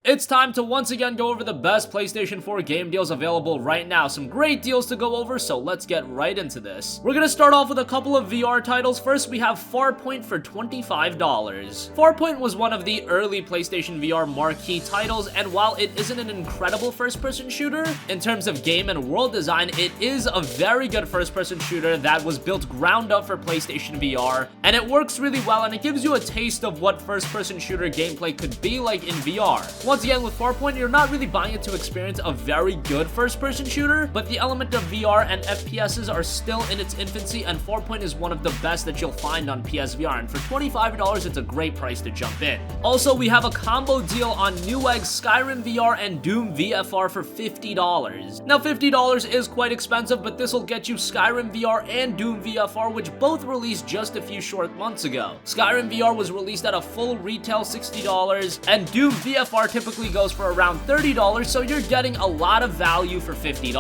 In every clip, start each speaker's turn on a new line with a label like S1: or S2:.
S1: It's time to once again go over the best PlayStation 4 game deals available right now. Some great deals to go over, so let's get right into this. We're gonna start off with a couple of VR titles. First, we have Farpoint for $25. Farpoint was one of the early PlayStation VR marquee titles, and while it isn't an incredible first-person shooter, in terms of game and world design, it is a very good first-person shooter that was built ground up for PlayStation VR, and it works really well, and it gives you a taste of what first-person shooter gameplay could be like in VR. Once again, with Farpoint, you're not really buying it to experience a very good first-person shooter, but the element of VR and FPSs are still in its infancy, and Farpoint is one of the best that you'll find on PSVR, and for $25, it's a great price to jump in. Also, we have a combo deal on Newegg, Skyrim VR, and Doom VFR for $50. Now, $50 is quite expensive, but this will get you Skyrim VR and Doom VFR, which both released just a few short months ago. Skyrim VR was released at a full retail $60, and Doom VFR typically goes for around $30, so you're getting a lot of value for $50.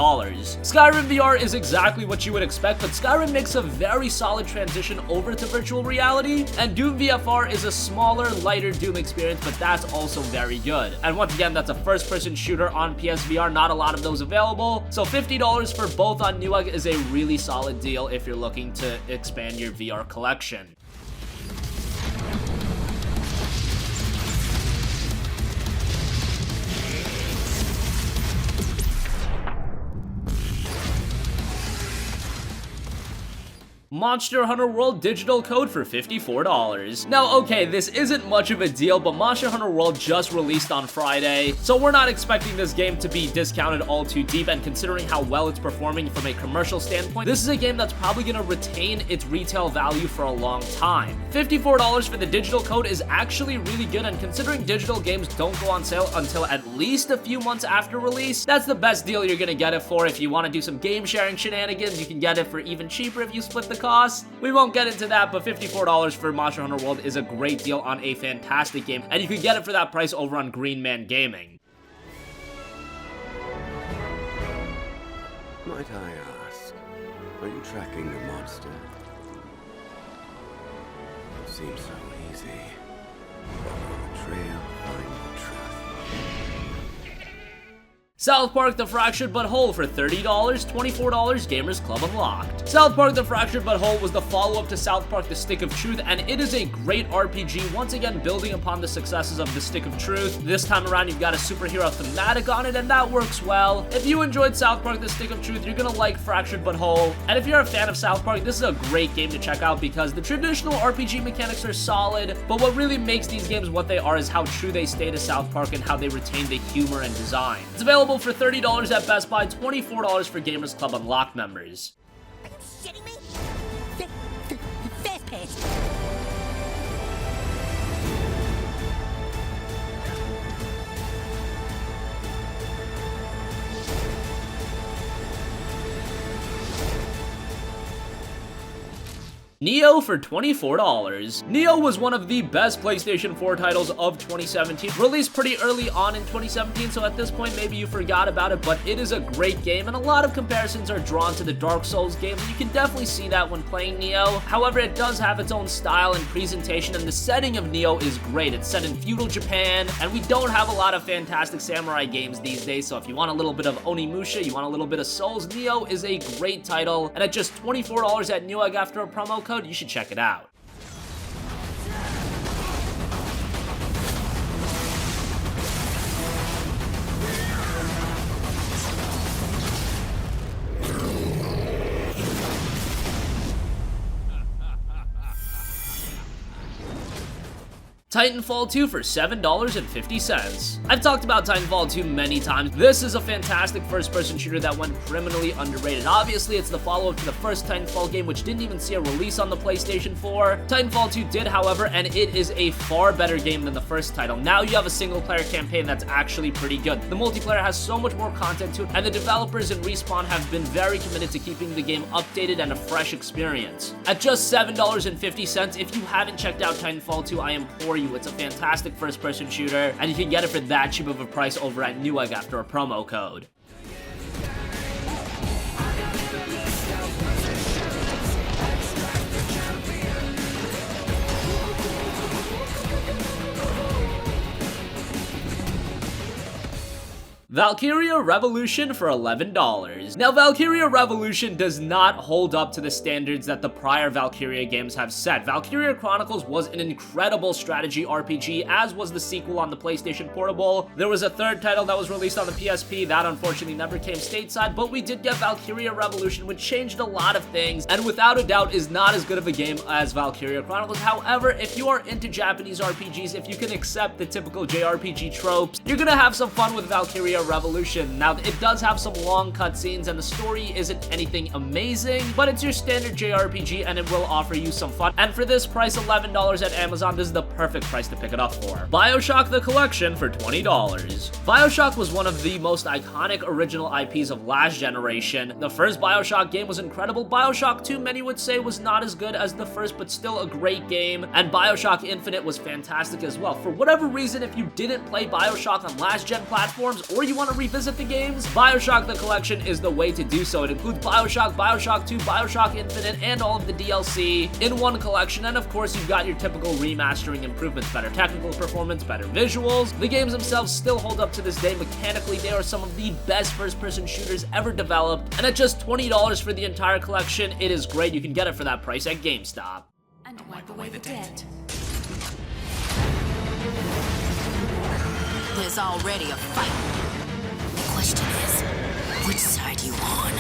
S1: Skyrim VR is exactly what you would expect, but Skyrim makes a very solid transition over to virtual reality, and Doom VFR is a smaller, lighter Doom experience, but that's also very good. And once again, that's a first-person shooter on PSVR, not a lot of those available, so $50 for both on Newegg is a really solid deal if you're looking to expand your VR collection. Monster Hunter World digital code for $54. Now, okay, this isn't much of a deal, but Monster Hunter World just released on Friday, so we're not expecting this game to be discounted all too deep, and considering how well it's performing from a commercial standpoint, this is a game that's probably going to retain its retail value for a long time. $54 for the digital code is actually really good, and considering digital games don't go on sale until at least a few months after release, that's the best deal you're going to get it for. If you want to do some game sharing shenanigans, you can get it for even cheaper if you split the cost. We won't get into that, but $54 for Monster Hunter World is a great deal on a fantastic game, and you can get it for that price over on Green Man Gaming.
S2: Might I ask, are you tracking the monster? It seems so easy. Walk on the trail, find the truth.
S1: South Park: The Fractured But Whole for $30, $24 Gamers Club Unlocked. South Park: The Fractured But Whole was the follow-up to South Park: The Stick of Truth, and it is a great RPG, once again building upon the successes of The Stick of Truth. This time around, you've got a superhero thematic on it, and that works well. If you enjoyed South Park: The Stick of Truth, you're gonna like Fractured But Whole, and if you're a fan of South Park, this is a great game to check out because the traditional RPG mechanics are solid, but what really makes these games what they are is how true they stay to South Park and how they retain the humor and design. It's available for $30 at Best Buy, $24 for Gamers Club Unlocked members.
S3: Are you shitting me? Fast pass.
S1: Nioh for $24. Nioh was one of the best PlayStation 4 titles of 2017, released pretty early on in 2017, so at this point maybe you forgot about it, but it is a great game, and a lot of comparisons are drawn to the Dark Souls games, and you can definitely see that when playing Nioh. However, it does have its own style and presentation, and the setting of Nioh is great. It's set in feudal Japan, and we don't have a lot of fantastic samurai games these days, so if you want a little bit of Onimusha, you want a little bit of Souls, Nioh is a great title, and at just $24 at Newegg after a promo code, you should check it out. Titanfall 2 for $7.50. I've talked about Titanfall 2 many times. This is a fantastic first-person shooter that went criminally underrated. Obviously, it's the follow-up to the first Titanfall game, which didn't even see a release on the PlayStation 4. Titanfall 2 did, however, and it is a far better game than the first title. Now you have a single-player campaign that's actually pretty good. The multiplayer has so much more content to it, and the developers in Respawn have been very committed to keeping the game updated and a fresh experience. At just $7.50, if you haven't checked out Titanfall 2, I implore you. It's a fantastic first-person shooter, and you can get it for that cheap of a price over at Newegg after a promo code. Valkyria Revolution for $11. Now, Valkyria Revolution does not hold up to the standards that the prior Valkyria games have set. Valkyria Chronicles was an incredible strategy RPG, as was the sequel on the PlayStation Portable. There was a third title that was released on the PSP that unfortunately never came stateside, but we did get Valkyria Revolution, which changed a lot of things, and without a doubt is not as good of a game as Valkyria Chronicles. However, if you are into Japanese RPGs, if you can accept the typical JRPG tropes, you're gonna have some fun with Valkyria Revolution. Now, it does have some long cutscenes, and the story isn't anything amazing, but it's your standard JRPG, and it will offer you some fun. And for this price, $11 at Amazon, this is the perfect price to pick it up for. BioShock the Collection for $20. BioShock was one of the most iconic original IPs of last generation. The first BioShock game was incredible. BioShock 2, many would say, was not as good as the first, but still a great game. And BioShock Infinite was fantastic as well. For whatever reason, if you didn't play BioShock on last-gen platforms, or you want to revisit the games, BioShock the Collection is the way to do so. It includes BioShock, BioShock 2, BioShock Infinite, and all of the DLC in one collection. And of course, you've got your typical remastering improvements, better technical performance, better visuals. The games themselves still hold up to this day. Mechanically, they are some of the best first-person shooters ever developed. And at just $20 for the entire collection, it is great. You can get it for that price at GameStop.
S4: And wipe away the debt. There's already a fight. The question is, which side you on?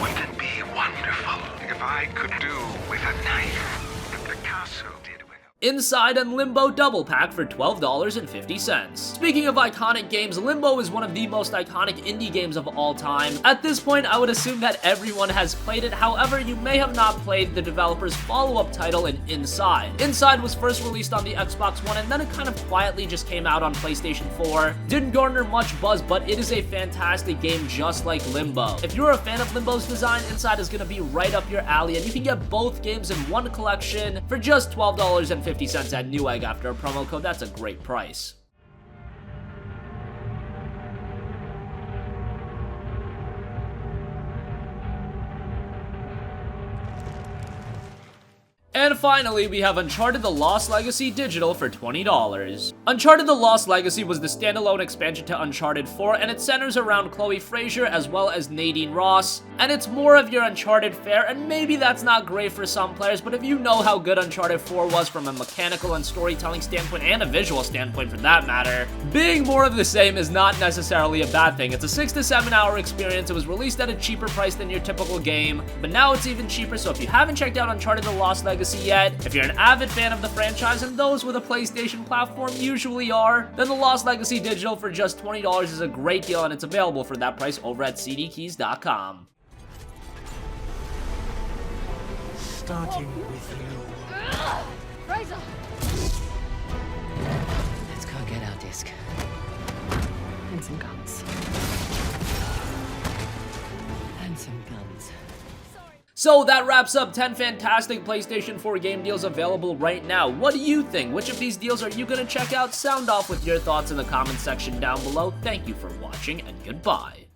S2: Wouldn't it be wonderful if I could do with a knife what Picasso did with a...
S1: Inside and Limbo Double Pack for $12.50. Speaking of iconic games, Limbo is one of the most iconic indie games of all time. At this point, I would assume that everyone has played it. However, you may have not played the developer's follow-up title in Inside. Inside was first released on the Xbox One, and then it kind of quietly just came out on PlayStation 4. Didn't garner much buzz, but it is a fantastic game just like Limbo. If you're a fan of Limbo's design, Inside is going to be right up your alley, and you can get both games in one collection for just $12.50 at Newegg after a promo code. That's a great price. And finally, we have Uncharted The Lost Legacy Digital for $20. Uncharted The Lost Legacy was the standalone expansion to Uncharted 4, and it centers around Chloe Fraser as well as Nadine Ross, and it's more of your Uncharted fare, and maybe that's not great for some players, but if you know how good Uncharted 4 was from a mechanical and storytelling standpoint, and a visual standpoint for that matter, being more of the same is not necessarily a bad thing. It's a 6 to 7 hour experience. It was released at a cheaper price than your typical game, but now it's even cheaper, so if you haven't checked out Uncharted The Lost Legacy yet, if you're an avid fan of the franchise, and those with a PlayStation platform usually are, then The Lost Legacy Digital for just $20 is a great deal, and it's available for that price over at cdkeys.com.
S5: Starting with you.
S4: Fraser!
S6: Let's go get our disc. And some guns. And some guns.
S1: So that wraps up 10 fantastic PlayStation 4 game deals available right now. What do you think? Which of these deals are you going to check out? Sound off with your thoughts in the comments section down below. Thank you for watching, and goodbye.